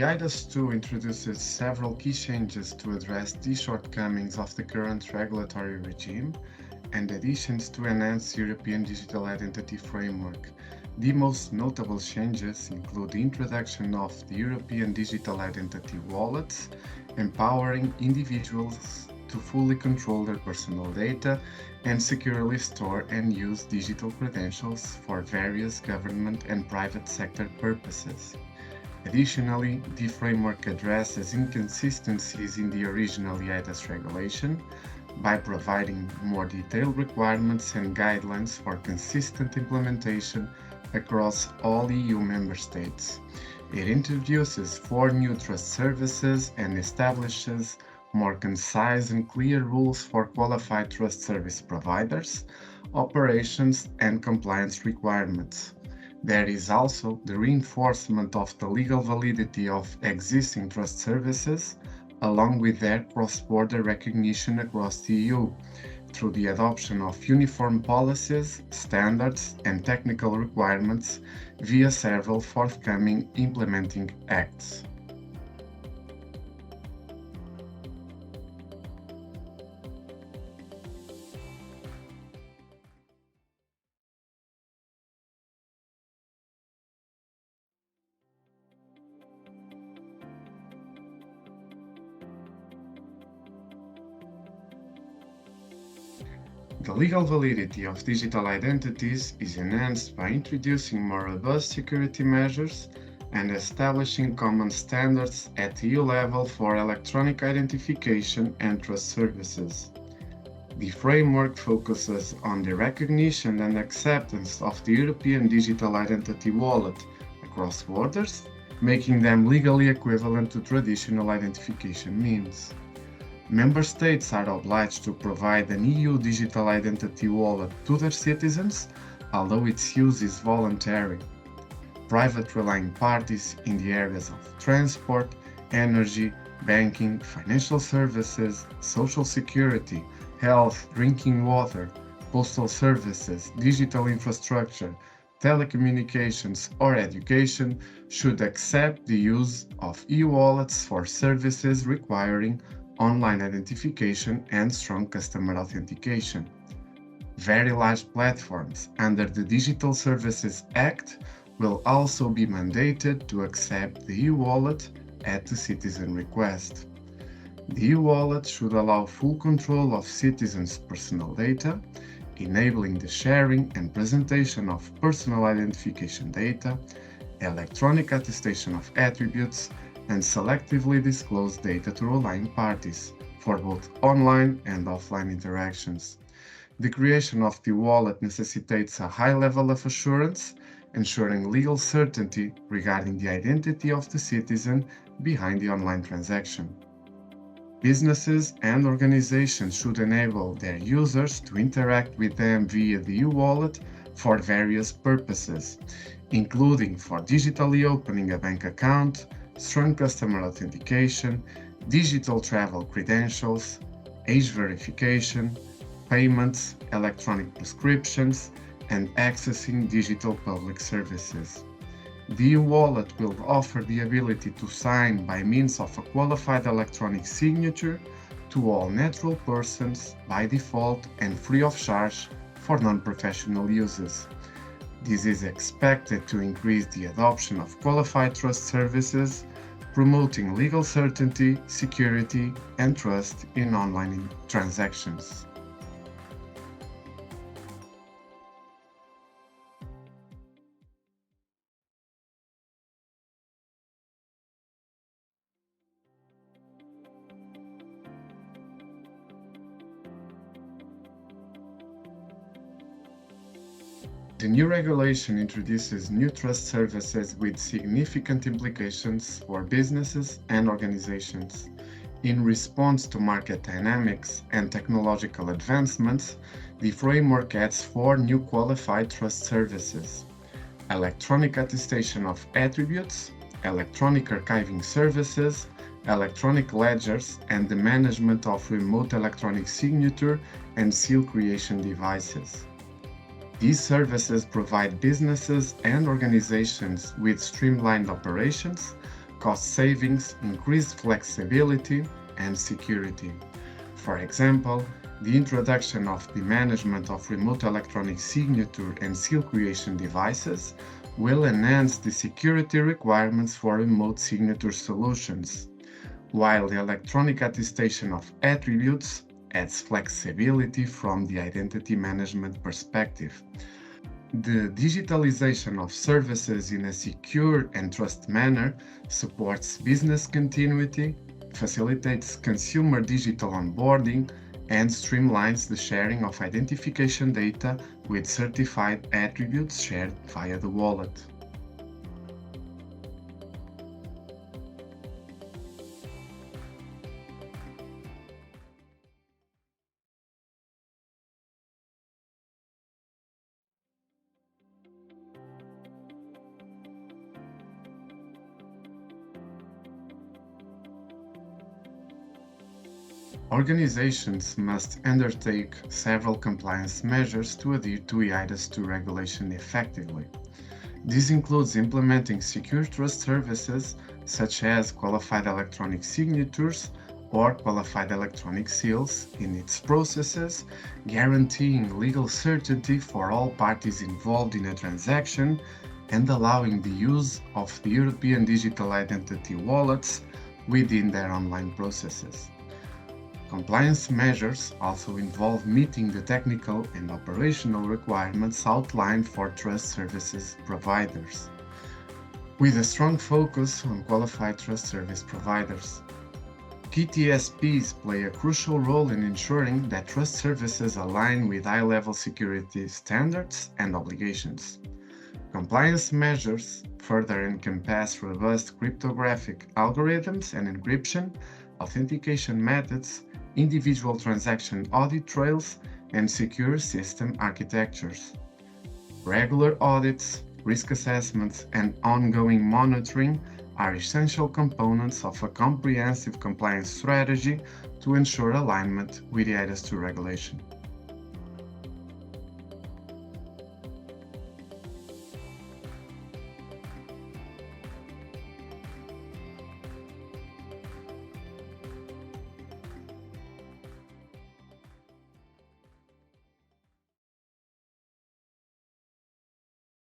eIDAS 2 introduces several key changes to address the shortcomings of the current regulatory regime and additions to enhance European digital identity framework. The most notable changes include the introduction of the European digital identity wallets, empowering individuals to fully control their personal data and securely store and use digital credentials for various government and private sector purposes. Additionally, the framework addresses inconsistencies in the original eIDAS regulation by providing more detailed requirements and guidelines for consistent implementation across all EU member states. It introduces four new trust services and establishes more concise and clear rules for qualified trust service providers, operations, and compliance requirements. There is also the reinforcement of the legal validity of existing trust services, along with their cross-border recognition across the EU, through the adoption of uniform policies, standards, and technical requirements via several forthcoming implementing acts. The legal validity of digital identities is enhanced by introducing more robust security measures and establishing common standards at EU level for electronic identification and trust services. The framework focuses on the recognition and acceptance of the European Digital Identity Wallet across borders, making them legally equivalent to traditional identification means. Member states are obliged to provide an EU digital identity wallet to their citizens, although its use is voluntary. Private relying parties in the areas of transport, energy, banking, financial services, social security, health, drinking water, postal services, digital infrastructure, telecommunications, or education should accept the use of e-wallets for services requiring online identification and strong customer authentication. Very large platforms under the Digital Services Act will also be mandated to accept the e-wallet at the citizen request. The e-wallet should allow full control of citizens' personal data, enabling the sharing and presentation of personal identification data, electronic attestation of attributes, and selectively disclose data to relying parties for both online and offline interactions. The creation of the wallet necessitates a high level of assurance, ensuring legal certainty regarding the identity of the citizen behind the online transaction. Businesses and organizations should enable their users to interact with them via the e-wallet for various purposes, including for digitally opening a bank account, strong customer authentication, digital travel credentials, age verification, payments, electronic prescriptions, and accessing digital public services. The e-wallet will offer the ability to sign by means of a qualified electronic signature to all natural persons by default and free of charge for non-professional uses. This is expected to increase the adoption of qualified trust services, promoting legal certainty, security, and trust in online transactions. The new regulation introduces new trust services with significant implications for businesses and organizations. In response to market dynamics and technological advancements, the framework adds four new qualified trust services: electronic attestation of attributes, electronic archiving services, electronic ledgers, and the management of remote electronic signature and seal creation devices. These services provide businesses and organizations with streamlined operations, cost savings, increased flexibility, and security. For example, the introduction of the management of remote electronic signature and seal creation devices will enhance the security requirements for remote signature solutions, while the electronic attestation of attributes adds flexibility from the identity management perspective. The digitalization of services in a secure and trusted manner supports business continuity, facilitates consumer digital onboarding, and streamlines the sharing of identification data with certified attributes shared via the wallet. Organizations must undertake several compliance measures to adhere to eIDAS 2 regulation effectively. This includes implementing secure trust services such as qualified electronic signatures or qualified electronic seals in its processes, guaranteeing legal certainty for all parties involved in a transaction, and allowing the use of the European digital identity wallets within their online processes. Compliance measures also involve meeting the technical and operational requirements outlined for trust services providers, with a strong focus on qualified trust service providers. KTSPs play a crucial role in ensuring that trust services align with high-level security standards and obligations. Compliance measures further encompass robust cryptographic algorithms and encryption, authentication methods, individual transaction audit trails, and secure system architectures. Regular audits, risk assessments, and ongoing monitoring are essential components of a comprehensive compliance strategy to ensure alignment with the eIDAS 2 regulation.